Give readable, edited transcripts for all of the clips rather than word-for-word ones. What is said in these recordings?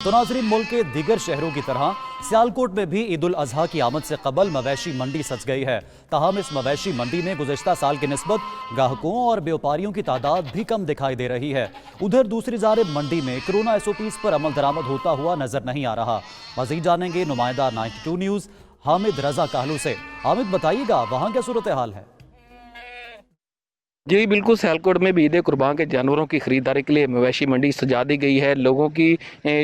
तो नाज़रीन, मुल्क के दीगर शहरों की तरह सियालकोट में भी ईद उल अजहा की आमद से कबल मवेशी मंडी सज गई है। ताहम इस मवेशी मंडी में गुज़श्ता साल की निस्बत ग्राहकों और व्यापारियों की तादाद भी कम दिखाई दे रही है। उधर दूसरी जानिब मंडी में कोरोना SOPs पर अमल दरामद होता हुआ नजर नहीं आ रहा। मजीद जानेंगे नुमाइंदा 92 न्यूज़ हामिद रजा काहलू से। हामिद, बताइएगा वहाँ क्या सूरत हाल है? जी बिल्कुल, सियालकोट में भी ईद कुर्बान के जानवरों की ख़रीदारी के लिए मवेशी मंडी सजा दी गई है। लोगों की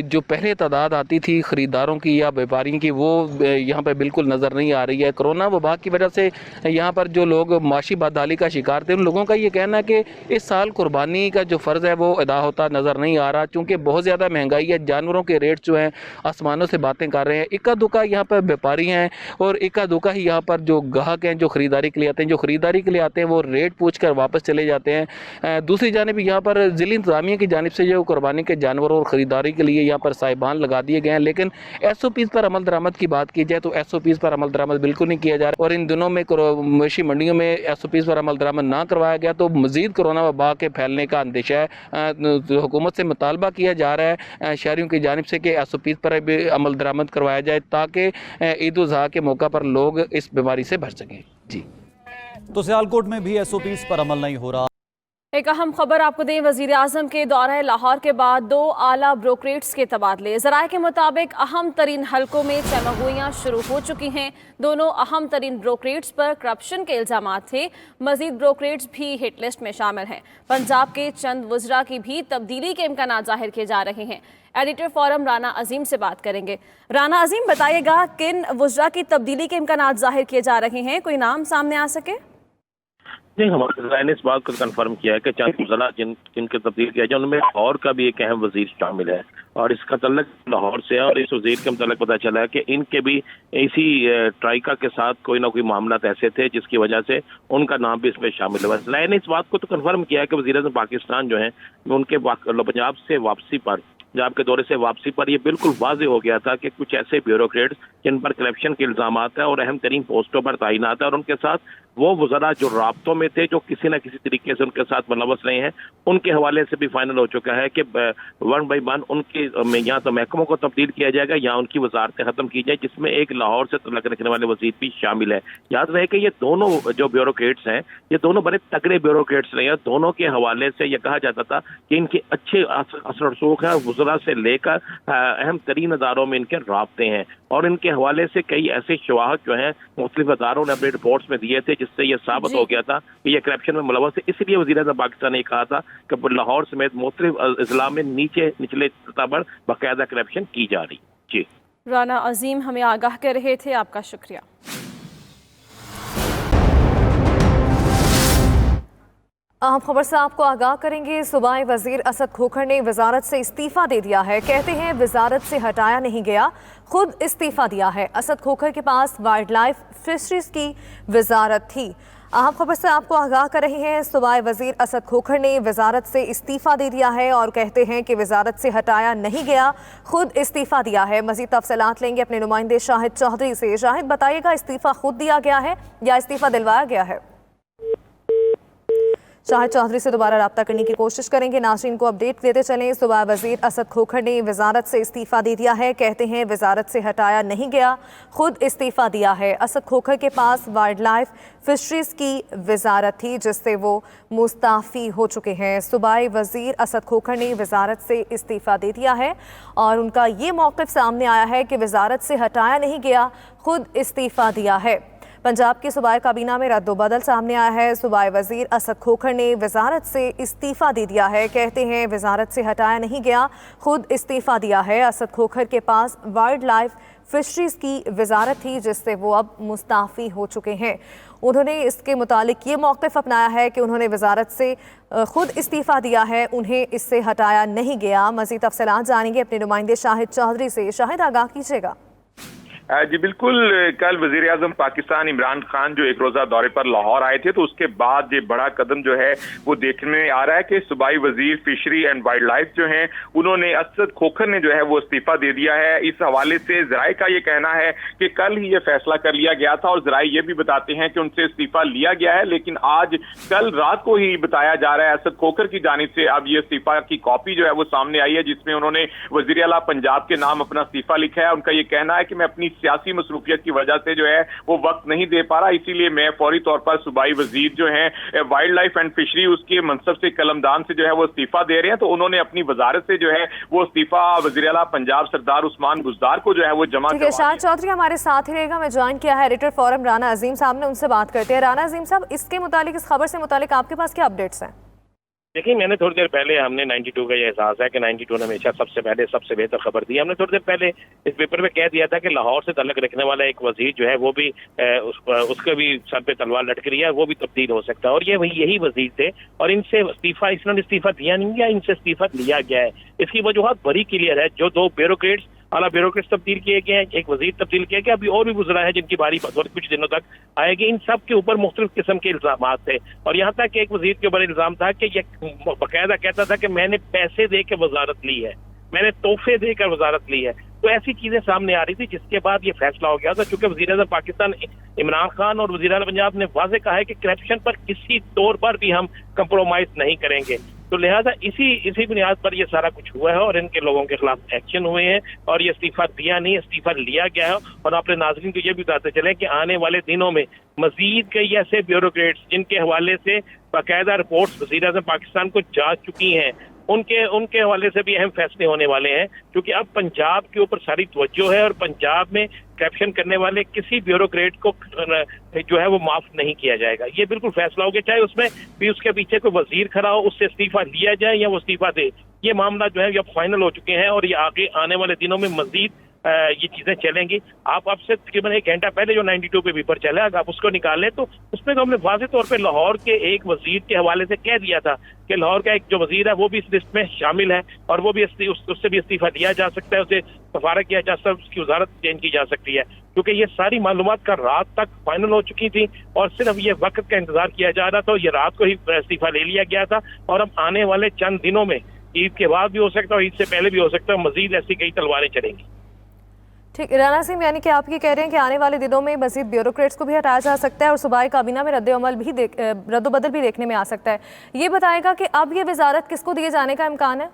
जो पहले तादाद आती थी ख़रीदारों की या व्यापारियों की, वो यहाँ पर बिल्कुल नज़र नहीं आ रही है। कोरोना वबा की वजह से यहाँ पर जो लोग माशी बदहाली का शिकार थे, उन लोगों का ये कहना है कि इस साल कुर्बानी का जो फ़र्ज़ है वो अदा होता नज़र नहीं आ रहा, चूँकि बहुत ज़्यादा महंगाई है। जानवरों के रेट जो हैं आसमानों से बातें कर रहे हैं। इक्का दुक्का यहाँ पर व्यापारी हैं और इक्का दुक्का ही यहाँ पर जो ग्राहक हैं जो ख़रीदारी के लिए आते हैं, जो ख़रीदारी के लिए आते हैं वो रेट पूछ कर वापस चले जाते हैं। दूसरी जानिब यहाँ पर ज़िला इंतज़ामिया की जानिब से जो कुर्बानी के जानवरों और ख़रीदारी के लिए यहाँ पर साहिबान लगा दिए गए हैं, लेकिन SOPs पर अमल दरामद की बात की जाए तो SOPs पर अमल दरामद बिल्कुल नहीं किया जा रहा। और इन दिनों में मवेशी मंडियों में SOPs पर अमल दरामद ना करवाया गया तो मज़ीद कोरोना वबा के फैलने का अंदेशा है। हुकूमत से मुतालबा किया जा रहा है शहरियों की जानिब से कि SOPs पर भी अमल दरामद करवाया जाए ताकि ईद उल अज़हा के मौका पर लोग इस बीमारी से बच सकें। जी, तो सियालकोट में भी SOPs पर अमल नहीं हो रहा। एक अहम खबर आपको दें, वजीर आजम के दौरे लाहौर के बाद 2 आला ब्रोकरेट्स के तबादले। ज़राए के मुताबिक अहम तरीन हलकों में चमगोइयाँ शुरू हो चुकी हैं। दोनों अहम तरीन ब्रोकरेट्स पर करप्शन के इल्ज़ाम थे। मजीद ब्रोकरेट्स भी हिट लिस्ट में शामिल हैं। पंजाब के चंद वज़रा की भी तब्दीली के इम्कान जाहिर किए जा रहे हैं। एडिटर फोरम राना अजीम से बात करेंगे। राना अजीम, बताइएगा किन वज़रा की तब्दीली के इम्कान जाहिर किए जा रहे हैं? कोई नाम सामने आ सके? नहीं, हमारे वज़ीर ने इस बात को कंफर्म किया है कि चंद वज़रा जिनके तब्दील किया जाए उनमें लाहौर का भी एक अहम वज़ीर शामिल है और इसका तल्लुक लाहौर से है। और इस वज़ीर के मुतालिक पता चला है कि इनके भी इसी ट्राइका के साथ कोई ना कोई मामला ऐसे थे जिसकी वजह से उनका नाम भी इसमें शामिल है। वज़ीर ने इस बात को तो कंफर्म किया है कि वज़ीर आज़म पाकिस्तान जो है उनके पंजाब से वापसी पर, पंजाब के दौरे से वापसी पर यह बिल्कुल वाज़ेह हो गया था कि कुछ ऐसे ब्यूरोक्रेट्स जिन पर करप्शन के इल्ज़ामात है और अहम तरीन पोस्टों पर तैनात है और उनके साथ वो वज़रा जो राब्तों में थे, जो किसी न किसी तरीके से उनके साथ मुलव्वस रहे हैं, उनके हवाले से भी फाइनल हो चुका है कि 1 बाई 1 उनकी या तो महकमों को तब्दील किया जाएगा या उनकी वजारतें खत्म की जाए, जिसमें एक लाहौर से तल्लुक रखने वाले वज़ीर भी शामिल है। याद रहे कि ये दोनों जो ब्यूरोक्रेट्स हैं, ये दोनों बड़े तगड़े ब्यूरोक्रेट्स रहे हैं। दोनों के हवाले से यह कहा जाता था कि इनके अच्छे असर रसूख हैं, वज़रा से लेकर अहम तरीन अदारों में इनके राब्ते हैं और इनके हवाले से कई ऐसे शवाहद जो हैं मुख्तलिफ अदारों ने अपने रिपोर्ट्स में दिए थे, जिससे यह साबित हो गया था कि यह करप्शन में मुलव्वस है। इसलिए वज़ीर आज़म पाकिस्तान ने कहा था कि लाहौर समेत मुख्तलिफ अजला में निचले सतह पर बाकायदा करप्शन की जा रही। जी, राना अजीम हमें आगाह कर रहे थे, आपका शुक्रिया। अहम खबर से आपको आगाह करेंगे। सूबाई वजीर असद खोखर ने वजारत से इस्तीफा दे दिया है। कहते हैं वजारत से हटाया नहीं गया, खुद इस्तीफा दिया है। असद खोखर के पास वाइल्ड लाइफ फिशरीज की वजारत थी। अहम खबर से आपको आगाह कर रहे हैं, सूबाई वजीर असद खोखर ने वजारत से इस्तीफा दे दिया है और कहते हैं कि वजारत से हटाया नहीं गया, खुद इस्तीफा दिया है। मजीद तफसीलात लेंगे अपने नुमाइंदे शाहिद चौधरी से। शाहिद, बताइएगा इस्तीफा खुद दिया गया है या इस्तीफा दिलवाया गया है? शाहिद चौधरी से दोबारा रब्ता करने की कोशिश करेंगे। नाज़रीन को अपडेट देते चलें। सूबाई वज़ीर असद खोखर ने वजारत से इस्तीफ़ा दे दिया है। कहते हैं वजारत से हटाया नहीं गया, खुद इस्तीफ़ा दिया है। असद खोखर के पास वाइल्ड लाइफ फिशरीज़ की वजारत थी जिससे वो मुस्ताफ़ी हो चुके हैं। सूबाई वज़ीर असद खोखर ने वजारत से इस्तीफ़ा दे दिया है और उनका ये मौक़िफ़ सामने आया है कि वजारत से हटाया नहीं गया, खुद इस्तीफ़ा दिया है। पंजाब की सूबाई काबीना में रद्दोबदल सामने आया है। सूबाई वज़ीर असद खोखर ने वजारत से इस्तीफ़ा दे दिया है। कहते हैं वजारत से हटाया नहीं गया, खुद इस्तीफ़ा दिया है। असद खोखर के पास वाइल्ड लाइफ फिशरीज़ की वजारत थी जिससे वो अब मुस्ताफ़ी हो चुके हैं। उन्होंने इसके मुतालिक ये मौक़िफ़ अपनाया है कि उन्होंने वजारत से खुद इस्तीफ़ा दिया है, उन्हें इससे हटाया नहीं गया। मज़ीद तफ़सीलात जानेंगे अपने नुमाइंदे शाहिद चौधरी से। शाहिद, आगाह कीजिएगा। जी बिल्कुल, कल वजीर आजम पाकिस्तान इमरान खान जो एक रोजा दौरे पर लाहौर आए थे, तो उसके बाद ये बड़ा कदम जो है वो देखने में आ रहा है कि सूबाई वजीर फिशरी एंड वाइल्ड लाइफ जो हैं उन्होंने असद खोखर ने जो है वो इस्तीफा दे दिया है। इस हवाले से जराए का ये कहना है कि कल ही ये फैसला कर लिया गया था, और जराए ये भी बताते हैं कि उनसे इस्तीफा लिया गया है, लेकिन आज कल रात को ही बताया जा रहा है असद खोखर की जानिब से अब ये इस्तीफा की कॉपी जो है वो सामने आई है, जिसमें उन्होंने वजीर आला पंजाब के नाम अपना इस्तीफा लिखा है। उनका ये कहना है कि मैं अपनी सियासी मसरूफियत की वजह से जो है वो वक्त नहीं दे पा रहा, इसीलिए मैं फौरी तौर पर सूबाई वजीर जो है वाइल्ड लाइफ एंड फिशरी उसके मनसब से कलमदान से जो है वो इस्तीफा दे रहे हैं। तो उन्होंने अपनी वजारत से जो है वो इस्तीफा वजीर आला पंजाब सरदार उस्मान बुज़दार को जो है वो जमा ठीक है। शाहिद चौधरी हमारे साथ ही रहेगा। मैं ज्वाइन किया है एडिटर फोरम राना अजीम साहब ने, उनसे बात करते हैं। राना अजीम साहब, इसके मुतालिक, इस खबर से मुतालिक आपके पास क्या अपडेट्स हैं? देखिए, मैंने थोड़ी देर पहले, हमने 92 का ये एहसास है कि 92 ने हमेशा सबसे पहले सबसे बेहतर खबर दी। हमने थोड़ी देर पहले इस पेपर में कह दिया था कि लाहौर से ताल्लुक रखने वाला एक वजीर जो है वो भी उसके भी सर पे तलवार लटक रही है, वो भी तब्दील हो सकता है। और ये यही वजीर थे, और इनसे इस्तीफा, इन्होंने इस्तीफा दिया नहीं गया, इनसे इस्तीफा लिया गया है। इसकी वजूहत बड़ी क्लियर है। जो दो ब्यूरोक्रेट्स, आला ब्यूरोक्रेट्स तब्दील किए गए हैं, एक वजीर तब्दील किया गया, अभी और भी गुजरा है जिनकी बारी कुछ दिनों तक आएगी। इन सब के ऊपर मुख्तलिफ किस्म के इल्जाम थे, और यहाँ तक कि एक वजीर के ऊपर इल्जाम था कि ये बाकायदा कहता था कि मैंने पैसे दे के वजारत ली है, मैंने तोहफे देकर वजारत ली है। तो ऐसी चीजें सामने आ रही थी, जिसके बाद ये फैसला हो गया था। क्योंकि वजीर आज़म पाकिस्तान इमरान खान और वजीर आला पंजाब ने वाज़ेह कहा है कि करप्शन पर किसी तौर पर भी हम कंप्रोमाइज नहीं करेंगे। तो लिहाजा इसी बुनियाद पर ये सारा कुछ हुआ है, और इनके लोगों के खिलाफ एक्शन हुए हैं, और ये इस्तीफा दिया नहीं, इस्तीफा लिया गया है। और अपने नाज़रीन को ये भी बताते चले कि आने वाले दिनों में मजीद कई ऐसे ब्यूरोक्रेट्स जिनके हवाले से बाकायदा रिपोर्ट्स वज़ीर आज़म पाकिस्तान को जा चुकी हैं, उनके हवाले से भी अहम फैसले होने वाले हैं। क्योंकि अब पंजाब के ऊपर सारी तवज्जो है, और पंजाब में करप्शन करने वाले किसी ब्यूरोक्रेट को जो है वो माफ नहीं किया जाएगा। ये बिल्कुल फैसला हो गया, चाहे उसमें भी उसके पीछे कोई वजीर खड़ा हो, उससे इस्तीफा लिया जाए या वो इस्तीफा दे। ये मामला जो है ये फाइनल हो चुके हैं, और ये आगे आने वाले दिनों में मजीद ये चीजें चलेंगी। आप अब से तकरीबन 1 घंटा पहले जो 92 पे पेपर चला, अगर आप उसको निकालें तो उसमें तो हमने वाज़ेह तौर पे लाहौर के एक वजीर के हवाले से कह दिया था कि लाहौर का एक जो वजीर है वो भी इस लिस्ट में शामिल है, और वो भी उससे भी इस्तीफा दिया जा सकता है, उसे सफारा किया जा सकता है, उसकी वजारत चेंज की जा सकती है। क्योंकि ये सारी मालूमात का रात तक फाइनल हो चुकी थी, और सिर्फ ये वक्त का इंतजार किया जा रहा था। ये रात को ही इस्तीफा ले लिया गया था, और अब आने वाले चंद दिनों में, ईद के बाद भी हो सकता है, ईद से पहले भी हो सकता है, मजीद ऐसी कई तलवारें चलेंगी। ठीक, राना सिंह, यानी कि आप ये कह रहे हैं कि आने वाले दिनों में मजीद ब्यूरोक्रेट्स को भी हटाया जा सकता है, और सूबाई काबीना में रद्दोबदल भी देखने में आ सकता है। ये बताएगा कि अब ये वजारत किसको दिए जाने का इम्कान है?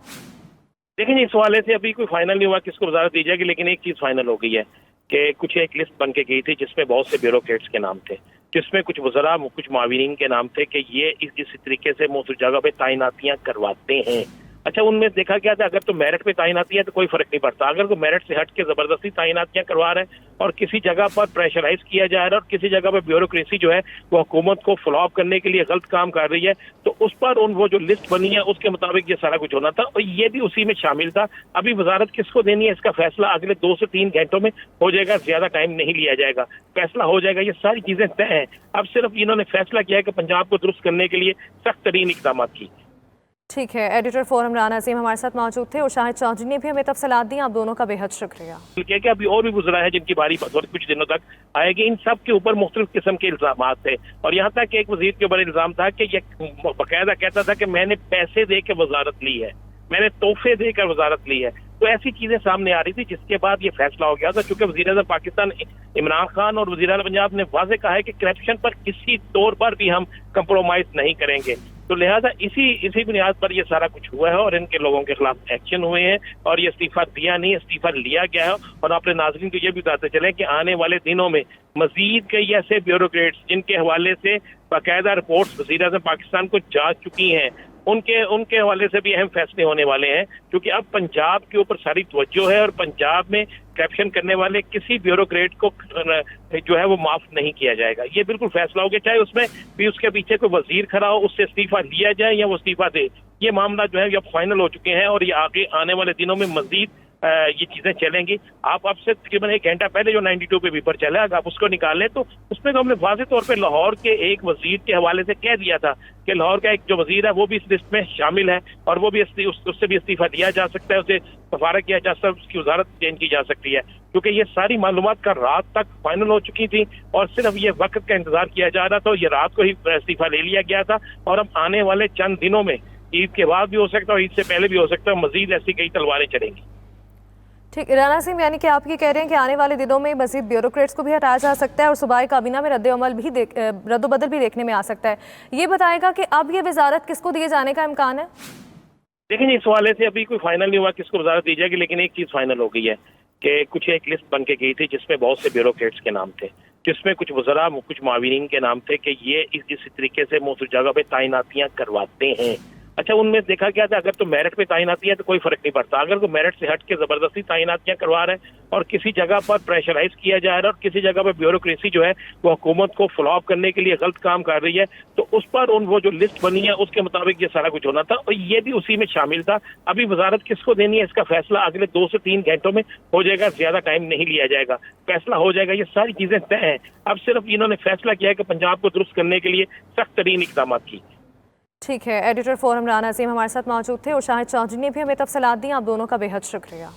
लेकिन इस हवाले से अभी कोई फाइनल नहीं हुआ किसको वजारत दी जाएगी, लेकिन एक चीज फाइनल हो गई है कि कुछ एक लिस्ट बन के गई थी जिसमें बहुत से ब्यूरोक्रेट्स के नाम थे, जिसमें कुछ वज़रा, कुछ माविरीन के नाम थे कि ये इस तरीके से मुख्तलिफ जगह पे तैनातियां करवाते हैं। अच्छा, उनमें देखा गया था अगर तो मेरिट पे तैनाती है तो कोई फर्क नहीं पड़ता, अगर तो मेरिट से हट के जबरदस्ती तैनातियां करवा रहे हैं और किसी जगह पर प्रेशराइज किया जा रहा है और किसी जगह पर ब्यूरोक्रेसी जो है वो हुकूमत को फॉलो अप करने के लिए गलत काम कर रही है, तो उस पर वो जो लिस्ट बनी है उसके मुताबिक ये सारा कुछ होना था और ये भी उसी में शामिल था। अभी वजारत किसको देनी है इसका फैसला अगले 2 से 3 घंटों में हो जाएगा, ज्यादा टाइम नहीं लिया जाएगा, फैसला हो जाएगा। ये सारी चीजें तय हैं, अब सिर्फ इन्होंने फैसला किया है कि पंजाब को दुरुस्त करने के लिए सख्त तरीन इक़दाम की। ठीक है, एडिटर फोरम राना अजीम हमारे साथ मौजूद थे और शाहिद चौधरी ने भी हमें तफसीलात दी। आप दोनों का बेहद शुक्रिया। क्या अभी और भी गुजरा है जिनकी बारी कुछ दिनों तक आएगी, इन सब के ऊपर मुख्तलिफ किस्म के इल्जाम थे और यहाँ तक एक वजीर के ऊपर इल्जाम था कि ये बाकायदा कहता था कि मैंने पैसे दे के वजारत ली है, मैंने तोहफे देकर वजारत ली है। तो ऐसी चीजें सामने आ रही थी जिसके बाद ये फैसला हो गया था, क्योंकि वजीर आज़म पाकिस्तान इमरान खान और वजीर आला पंजाब ने वाज़ेह कहा है कि करप्शन पर किसी तौर पर भी हम कंप्रोमाइज नहीं करेंगे। तो लिहाजा इसी बुनियाद पर ये सारा कुछ हुआ है और इनके लोगों के खिलाफ एक्शन हुए हैं और ये इस्तीफा दिया नहीं, इस्तीफा लिया गया है। और अपने नाज़रीन को ये भी बताते चले कि आने वाले दिनों में मजीद कई ऐसे ब्यूरोक्रेट्स जिनके हवाले से बाकायदा रिपोर्ट्स वज़ीर आज़म पाकिस्तान को जा चुकी हैं, उनके हवाले से भी अहम फैसले होने वाले हैं, क्योंकि अब पंजाब के ऊपर सारी तवज्जो है और पंजाब में करप्शन करने वाले किसी ब्यूरोक्रेट को जो है वो माफ नहीं किया जाएगा। ये बिल्कुल फैसला हो गया, चाहे उसमें भी उसके पीछे कोई वजीर खड़ा हो, उससे इस्तीफा लिया जाए या वो इस्तीफा दे। ये मामला जो है ये फाइनल हो चुके हैं और ये आगे आने वाले दिनों में मजीद ये चीजें चलेंगी। आप अब से तकरीबन 1 घंटा पहले जो 92 पे पेपर चला, अगर आप उसको निकाल लें तो उसमें तो हमने वाज़ेह तौर पे लाहौर के एक वजीर के हवाले से कह दिया था कि लाहौर का एक जो वजीर है वो भी इस लिस्ट में शामिल है और वो भी उससे भी इस्तीफा दिया जा सकता है, उसे सफारा किया जा सकता है, उसकी वजारत चेंज की जा सकती है, क्योंकि ये सारी मालूमात का रात तक फाइनल हो चुकी थी और सिर्फ ये वक्त का इंतजार किया जा रहा था। ये रात को ही इस्तीफा ले लिया गया था और अब आने वाले चंद दिनों में, ईद के बाद भी हो सकता है और ईद से पहले भी हो सकता है, मजीद ऐसी कई तलवारें चलेंगी। ठीक, राना असीम, यानी कि आप ये कह रहे हैं कि आने वाले दिनों में मजीद ब्यूरोक्रेट्स को भी हटाया जा सकता है और सूबाई काबीना में रद्दोबदल भी देखने में आ सकता है। ये बताएगा कि अब ये वजारत किसको दिए जाने का इम्कान है? देखिए, इस हवाले से अभी कोई फाइनल नहीं हुआ किसको वजारत दी जाएगी, लेकिन एक चीज फाइनल हो गई है कि कुछ एक लिस्ट बन के गई थी जिसमें बहुत से ब्यूरोक्रेट्स के नाम थे, जिसमें कुछ वज़रा, कुछ माविरीन के नाम थे कि ये इस तरीके से मौजूद जगह पे तैनातियां करवाते हैं। अच्छा, उनमें देखा गया था अगर तो मेरिट पे तैनाती है तो कोई फर्क नहीं पड़ता, अगर कोई मेरिट से हट के जबरदस्ती तैनातियां करवा रहे हैं और किसी जगह पर प्रेशराइज किया जा रहा है और किसी जगह पर ब्यूरोक्रेसी जो है वो हुकूमत को फ्लॉप करने के लिए गलत काम कर रही है, तो उस पर वो जो लिस्ट बनी है उसके मुताबिक ये सारा कुछ होना था और ये भी उसी में शामिल था। अभी वजारत किसको देनी है इसका फैसला अगले 2 से 3 घंटों में हो जाएगा, ज्यादा टाइम नहीं लिया जाएगा, फैसला हो जाएगा। ये सारी चीजें तय हैं, अब सिर्फ इन्होंने फैसला किया है कि पंजाब को दुरुस्त करने के लिए सख्त तरीन इकदाम की। ठीक है, एडिटर फोरम राना असीम हमारे साथ मौजूद थे और शाहिद चौधरी ने भी हमें तफसीलात दी। आप दोनों का बेहद शुक्रिया।